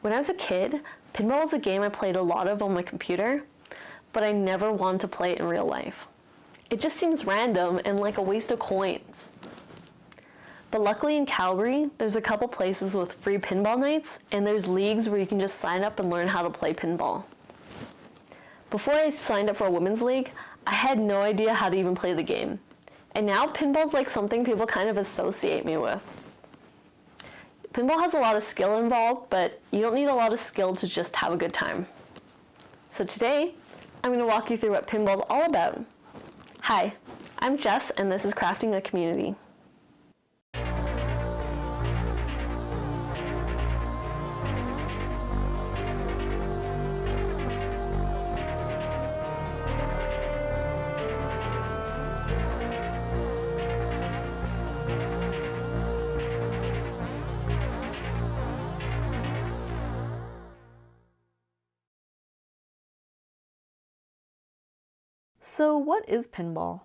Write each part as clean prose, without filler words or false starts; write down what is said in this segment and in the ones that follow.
When I was a kid, pinball was a game I played a lot of on my computer, but I never wanted to play it in real life. It just seems random and like a waste of coins. But luckily in Calgary, there's a couple places with free pinball nights, and there's leagues where you can just sign up and learn how to play pinball. Before I signed up for a women's league, I had no idea how to even play the game. And now pinball's like something people kind of associate me with. Pinball has a lot of skill involved, but you don't need a lot of skill to just have a good time. So today, I'm going to walk you through what pinball's all about. Hi, I'm Jess, and this is Crafting a Community. So what is pinball?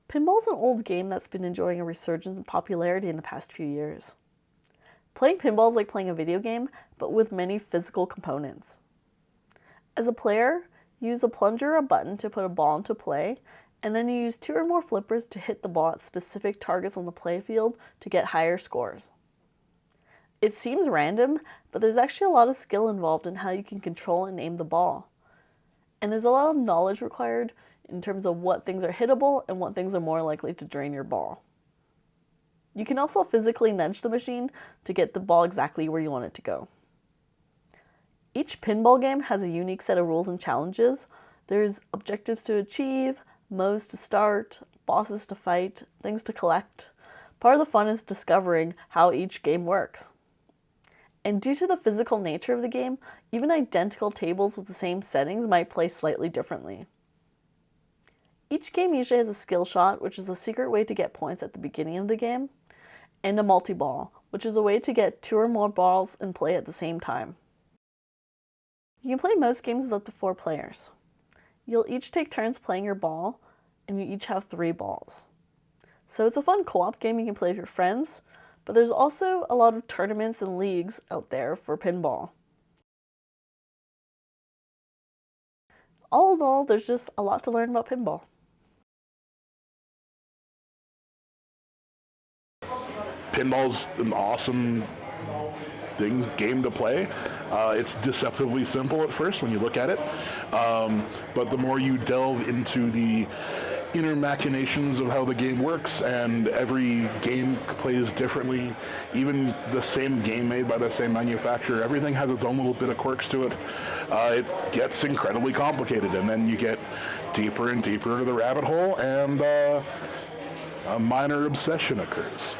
Pinball is an old game that's been enjoying a resurgence in popularity in the past few years. Playing pinball is like playing a video game, but with many physical components. As a player, you use a plunger or a button to put a ball into play, and then you use 2 or more flippers to hit the ball at specific targets on the playfield to get higher scores. It seems random, but there's actually a lot of skill involved in how you can control and aim the ball. And there's a lot of knowledge required in terms of what things are hittable and what things are more likely to drain your ball. You can also physically nudge the machine to get the ball exactly where you want it to go. Each pinball game has a unique set of rules and challenges. There's objectives to achieve, modes to start, bosses to fight, things to collect. Part of the fun is discovering how each game works. And due to the physical nature of the game, even identical tables with the same settings might play slightly differently. Each game usually has a skill shot, which is a secret way to get points at the beginning of the game, and a multi-ball, which is a way to get 2 or more balls in play at the same time. You can play most games with up to 4 players. You'll each take turns playing your ball, and you each have 3 balls. So it's a fun co-op game you can play with your friends, but there's also a lot of tournaments and leagues out there for pinball. All in all, there's just a lot to learn about pinball. Pinball's an awesome game to play. It's deceptively simple at first when you look at it, but the more you delve into the inner machinations of how the game works, and every game plays differently, even the same game made by the same manufacturer, everything has its own little bit of quirks to it. It gets incredibly complicated, and then you get deeper and deeper into the rabbit hole, and a minor obsession occurs.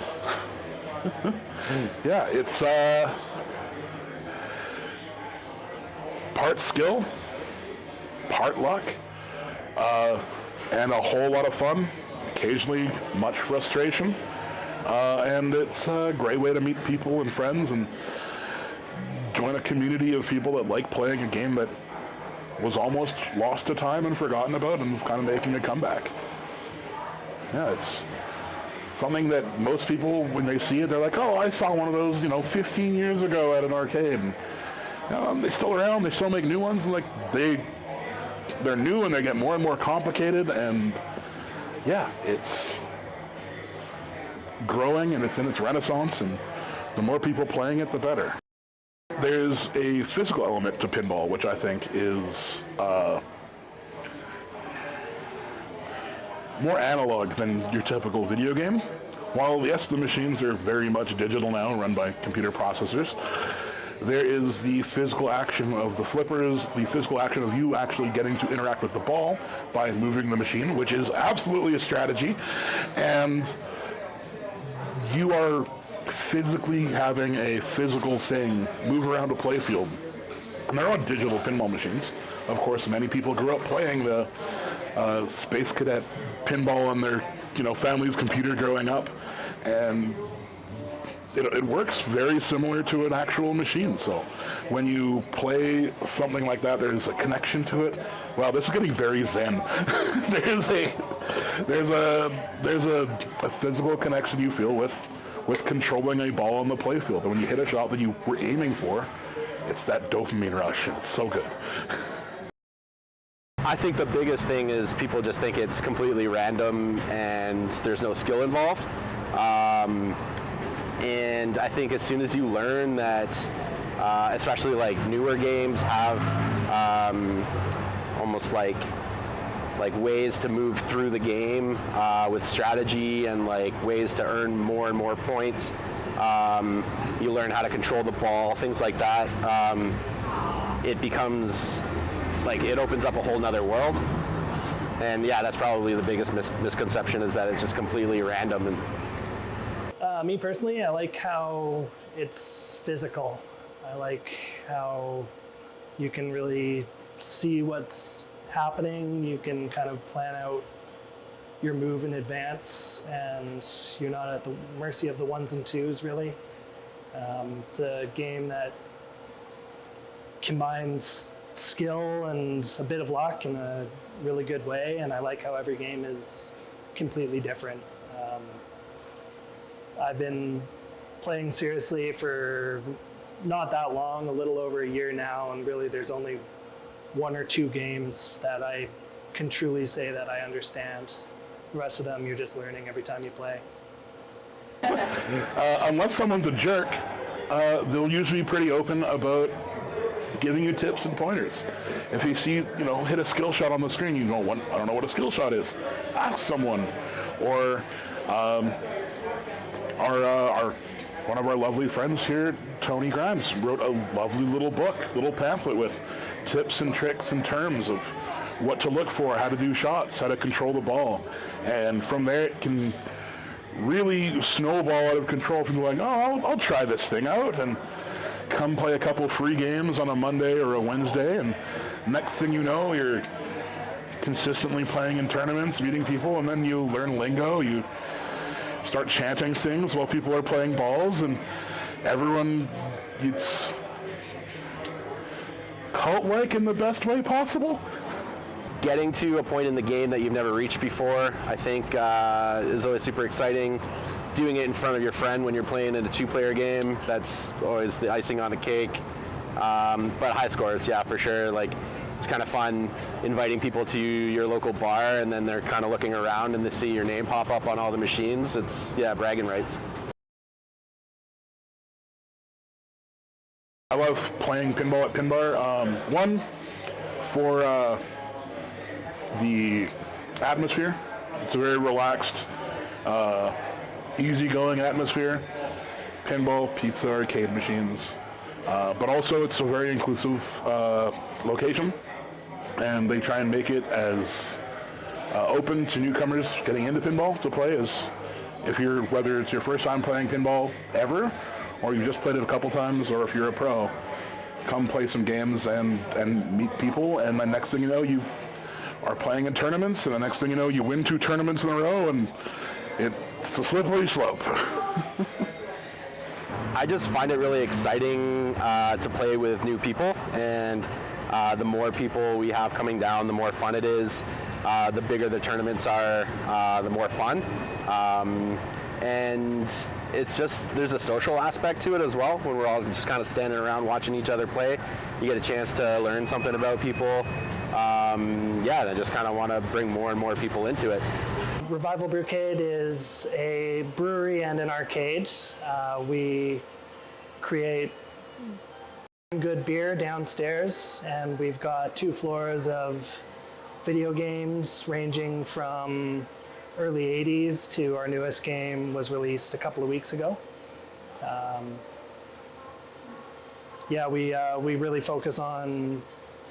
Yeah, it's part skill, part luck, and a whole lot of fun, occasionally much frustration, and it's a great way to meet people and friends and join a community of people that like playing a game that was almost lost to time and forgotten about and kind of making a comeback. Yeah, it's something that most people, when they see it, they're like, oh, I saw one of those, 15 years ago at an arcade. And they're still around, they still make new ones, and they're new and they get more and more complicated, and yeah, it's growing and it's in its renaissance, and the more people playing it, the better. There's a physical element to pinball, which I think is more analog than your typical video game. While yes, the machines are very much digital now, run by computer processors, there is the physical action of the flippers, the physical action of you actually getting to interact with the ball by moving the machine, which is absolutely a strategy, and you are physically having a physical thing move around a playfield. And they're all digital pinball machines. Of course, many people grew up playing the Space Cadet pinball on their family's computer growing up, and it works very similar to an actual machine. So when you play something like that, there's a connection to it. Wow, this is getting very zen. there's a physical connection you feel with with controlling a ball on the playfield. And when you hit a shot that you were aiming for, it's that dopamine rush. It's so good. I think the biggest thing is people just think it's completely random and there's no skill involved. And I think as soon as you learn that, especially like newer games have almost like ways to move through the game with strategy and like ways to earn more and more points. You learn how to control the ball, things like that. It becomes like it opens up a whole nother world. And yeah, that's probably the biggest misconception, is that it's just completely random. And me personally, I like how it's physical. I like how you can really see what's happening. You can kind of plan out your move in advance, and you're not at the mercy of the ones and twos, really. It's a game that combines skill and a bit of luck in a really good way, and I like how every game is completely different. I've been playing seriously for not that long, a little over a year now, and really there's only one or two games that I can truly say that I understand. The rest of them you're just learning every time you play. Unless someone's a jerk, they'll usually be pretty open about giving you tips and pointers. If you see, hit a skill shot on the screen, I don't know what a skill shot is. Ask someone. Or one of our lovely friends here, Tony Grimes, wrote a lovely little pamphlet with tips and tricks and terms of what to look for, how to do shots, how to control the ball. And from there it can really snowball out of control. People are like, I'll try this thing out, and come play a couple free games on a Monday or a Wednesday, and next thing you know, you're consistently playing in tournaments, meeting people, and then you learn lingo, you start chanting things while people are playing balls, and it's cult-like in the best way possible. getting to a point in the game that you've never reached before, I think is always super exciting. Doing it in front of your friend when you're playing in a two-player game, that's always the icing on the cake. But high scores, yeah, for sure. Like, it's kind of fun inviting people to your local bar, and then they're kind of looking around and they see your name pop up on all the machines. It's, yeah, bragging rights. I love playing pinball at Pinbar. One, for the atmosphere. It's a very relaxed, easygoing atmosphere. Pinball, pizza, arcade machines. But also it's a very inclusive location, and they try and make it as open to newcomers getting into pinball to play as whether it's your first time playing pinball ever, or you just played it a couple times, or if you're a pro, come play some games and meet people, and the next thing you know, you are playing in tournaments, and the next thing you know, you win 2 tournaments in a row, and it's a slippery slope. I just find it really exciting to play with new people, and the more people we have coming down, the more fun it is. The bigger the tournaments are, the more fun. And it's just, there's a social aspect to it as well, when we're all just kind of standing around watching each other play. You get a chance to learn something about people. Yeah, and I just kind of want to bring more and more people into it. Revival Brewcade is a brewery and an arcade. We create good beer downstairs, and we've got 2 floors of video games ranging from early 80s to our newest game was released a couple of weeks ago. Yeah, we really focus on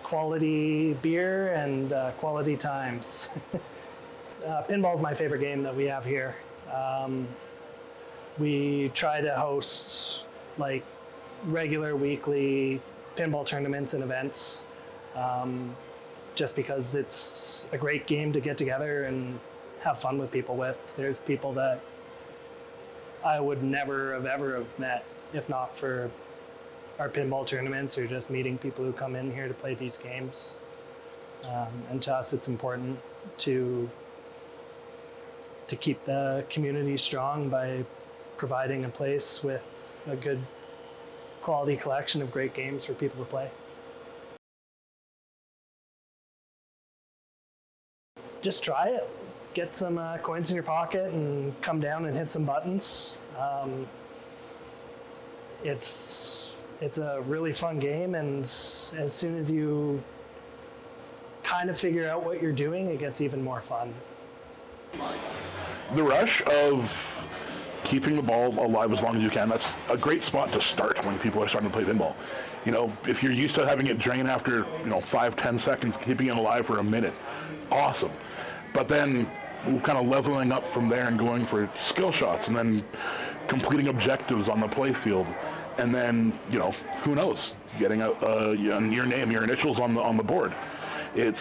quality beer and quality times. Pinball is my favorite game that we have here. We try to host like regular weekly pinball tournaments and events, just because it's a great game to get together and have fun with people with. There's people that I would never have ever have met if not for our pinball tournaments, or just meeting people who come in here to play these games. And to us, it's important to keep the community strong by providing a place with a good quality collection of great games for people to play. Just try it. Get some coins in your pocket and come down and hit some buttons. It's a really fun game, and as soon as you kind of figure out what you're doing, it gets even more fun. The rush of keeping the ball alive as long as you can, that's a great spot to start when people are starting to play pinball. You know, if you're used to having it drain after, 5-10 seconds, keeping it alive for a minute, awesome. But then kind of leveling up from there and going for skill shots and then completing objectives on the play field. And then, who knows, getting your name, your initials on the board. It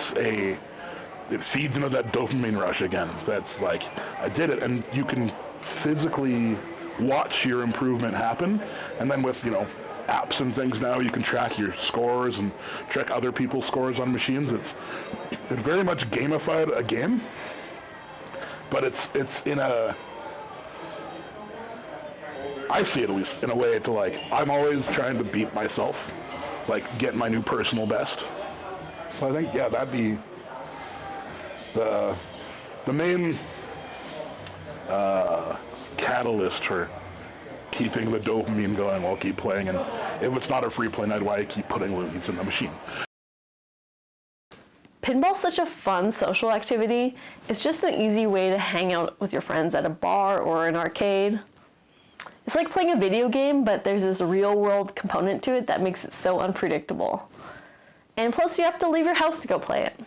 feeds into that dopamine rush again. That's like, I did it, and you can physically watch your improvement happen. And then with, apps and things now, you can track your scores and track other people's scores on machines. It very much gamified a game, but it's in a, I see it at least in a way to like, I'm always trying to beat myself, like get my new personal best. So I think, yeah, that'd be the main catalyst for keeping the dopamine going while keep playing. And if it's not a free play night, why I keep putting loons in the machine. Pinball's such a fun social activity. It's just an easy way to hang out with your friends at a bar or an arcade. It's like playing a video game, but there's this real-world component to it that makes it so unpredictable. And plus, you have to leave your house to go play it.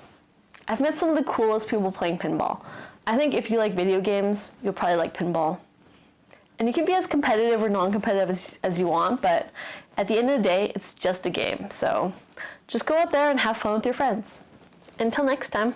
I've met some of the coolest people playing pinball. I think if you like video games, you'll probably like pinball. And you can be as competitive or non-competitive as you want, but at the end of the day, it's just a game. So just go out there and have fun with your friends. Until next time.